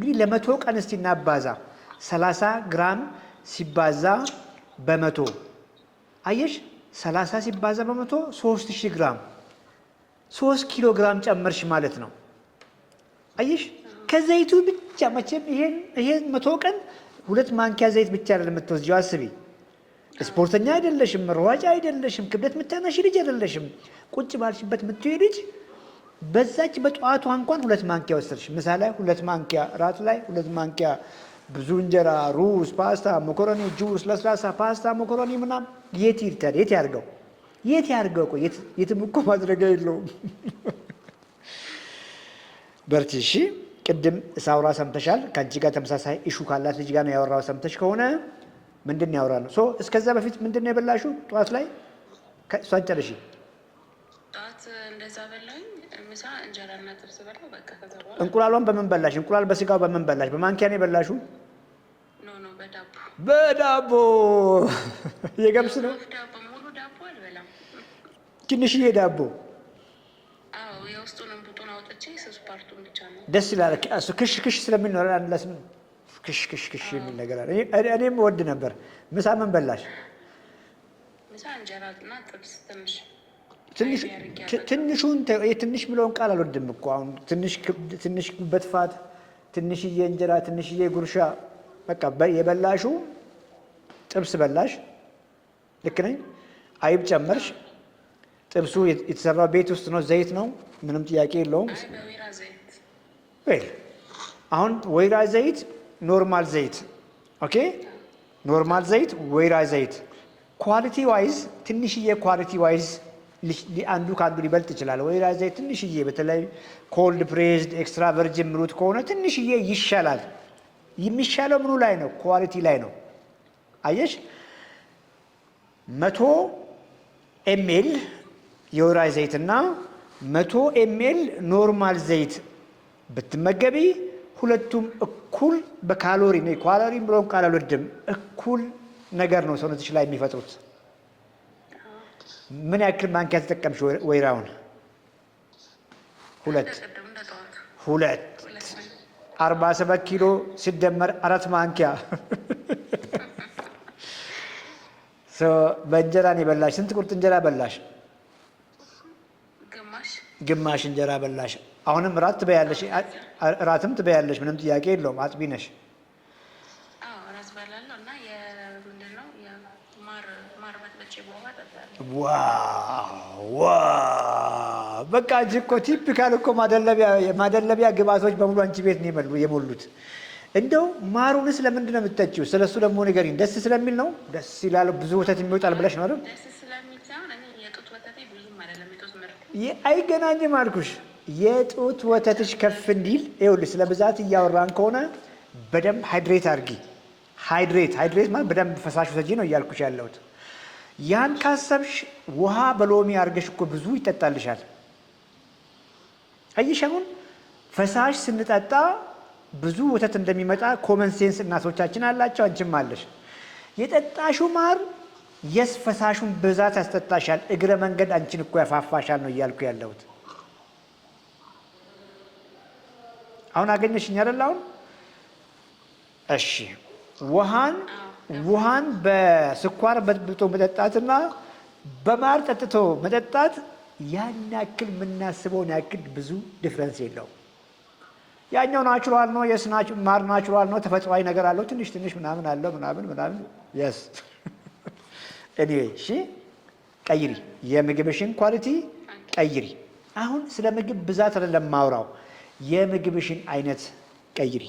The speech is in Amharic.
እንግዲህ ለመቶ ቀን እስቲ እናባዛ 30 ግራም ሲባዛ በመቶ አየሽ 30 ሲባዛ በመቶ 3000 ግራም 3 ኪሎ ግራም ጨመርሽ ማለት ነው አየሽ ከዘይቱ ብቻ መቼም ይሄን መቶ ቀን 2 ማንኪያ ዘይት ብቻ አይደለም የምትወስጂው አስቢ ስፖርተኛ አይደለሽም ሯጭ አይደለሽም ክብደት የምታነሺ ልጅ አይደለሽም ቁጭ ባልሽበት የምትይ ልጅ በዛች በጧቷ እንኳን 2 ማንኪያ ወሰድሽ ምሳ ላይ 2 ማንኪያ ራት ላይ 2 ማንኪያ ብዙ እንጀራ ሩዝ ፓስታ መኮሮኒ ጁስ ለስላሳ ፓስታ መኮሮኒ ምናም የት ይርታል የት ያርገው ቆይ የትም እኮ ማድረግ የለውም በርቺ እሺ ቅድም ሳውራ ሰምተሻል ካንቺ ጋር ተመሳሳይ ኢሹ ካላት ልጅ ጋር ነው ያወራው ሰምተሽ ከሆነ ምንድነው ያወራነው ሶ እስከዛ በፊት ምንድነው የበላሽው ጧት ላይ እሷን ጨርሺ ጧት እንደዛ በላኝ ምሳ እንጀራና ጥብስ በላው በቃ ከተባለ እንቁላሏን በምን በላሽ እንቁላል በስጋው በምን በላሽ በማንኪያ ነው የበላሽው ኖ በዳቦ የገብስ ነው ዳቦ ሙሉ ዳቦ አልበላም ትንሽዬ ዳቦ አዎ የውስጡን ቡጡን አውጥቼ ስፓርቱን ብቻ ነው ደስ ይላል እሱ ክሽ ስለሚኖር አንለስም ክሽ የሚል ነገር አለ እኔም ወድ ነበር ምሳ ምን በላሽ ምሳ እንጀራና ጥብስ ትንሹን ትንሽ ብለውን ቃል አልወድም እኮ አሁን ትንሽ በትፋት ትንሽዬ እንጀራ ትንሽዬ ጉርሻ በቃ የበላሹ ጥብስ በላሽ ልክ ነኝ አይብ ጨመርሽ ጥብሱ የተሰራው ቤት ውስጥ ነው ዘይት ነው ምንም ጥያቄ የለውም አሁን ወይራ ዘይት ኖርማል ዘይት ኦኬ ኖርማል ዘይት ወይራ ዘይት ኳሊቲ ዋይዝ ትንሽዬ ኳሊቲ ዋይዝ አንዱ ካንዱ ሊበልጥ ይችላል ወይራ ዘይት ትንሽዬ በተለይ ኮልድ ፕሬስድ ኤክስትራ ቨርጂን ምሩት ከሆነ ትንሽዬ ይሻላል የሚሻለው ምኑ ላይ ነው ኳሊቲ ላይ ነው አየሽ 100 ኤምኤል የወይራ ዘይትና 100 ኤምኤል ኖርማል ዘይት ብትመገቢ ሁለቱም እኩል በካሎሪ ነው ካሎሪ ብሎን ቃል አልወድም እኩል ነገር ነው ሰውነትሽ ላይ የሚፈጥሩት ምን ያክል ማንኪያ ተጠቀምሽ ወይራውን ሁለት 47 ኪሎ ሲደመር 4 ማንኪያ በእንጀራ ነው የበላሽ ስንት ቁርጥ እንጀራ በላሽ ግማሽ እንጀራ በላሽ አሁንም ራት ትበያለሽ ራትም ትበያለሽ ምንም ጥያቄ የለውም አጥቢ ነሽ አዎ ራት በላለሁ እና የምንድነው የማር በጥብጬ በኋላ ጠጣለሁ ዋው በቃ እኮ ቲፒካል እኮ ማደለቢያ ግብአቶች በሙሉ አንቺ ቤት ነው የሞሉት እንደው ማሩንስ ለምንድን ነው የምትጠጪው ስለሱ ደግሞ ንገሪኝ ደስ ስለሚል ነው ደስ ይላል ብዙ ወተት የሚወጣል ብለሽ ነው አይደል ደስ ስለሚል ሳይሆን እኔ የጡት ወተቴ ብዙም አይደለም የጡት ምርት አይገናኝም አልኩሽ የጡት ወተትሽ ከፍ እንዲል ይኸውልሽ ስለ ብዛት እያወራን ከሆነ በደንብ ሃይድሬት አድርጊ ሃይድሬት ማለት በደንብ ፈሳሽ ወተጂ ነው እያልኩሽ ያለሁት ያን ካሰብሽ ውሃ በሎሚ አድርገሽ እኮ ብዙ ይጠጣልሻል አይሽ አሁን ፈሳሽ ስንጠጣ ብዙ ወተት እንደሚመጣ ኮመን ሴንስ እናቶቻችን አላቸው አንቺም አለሽ የጠጣሹ ማር የስ ፈሳሹን ብዛት ያስጠጣሻል እግረ መንገድ አንቺን እኮ ያፋፋሻል ነው እያልኩ ያለሁት አሁን አገኘሽኝ አይደል አሁን እሺ ውሃን በስኳር በጥብጦ መጠጣትና በማር ጠጥቶ መጠጣት ያን ያክል የምናስበውን ያክል ብዙ ዲፍረንስ የለውም ያኛው ናቹራል ነው ማር ናቹራል ነው ተፈጥሯዊ ነገር አለው ትንሽ ምናምን አለው ምናምን yes anyway እሺ ቀይሪ የምግብሽን ኳሊቲ ቀይሪ አሁን ስለ ምግብ ብዛት አይደለም ማውራው የምግብሽን አይነት ቀይሪ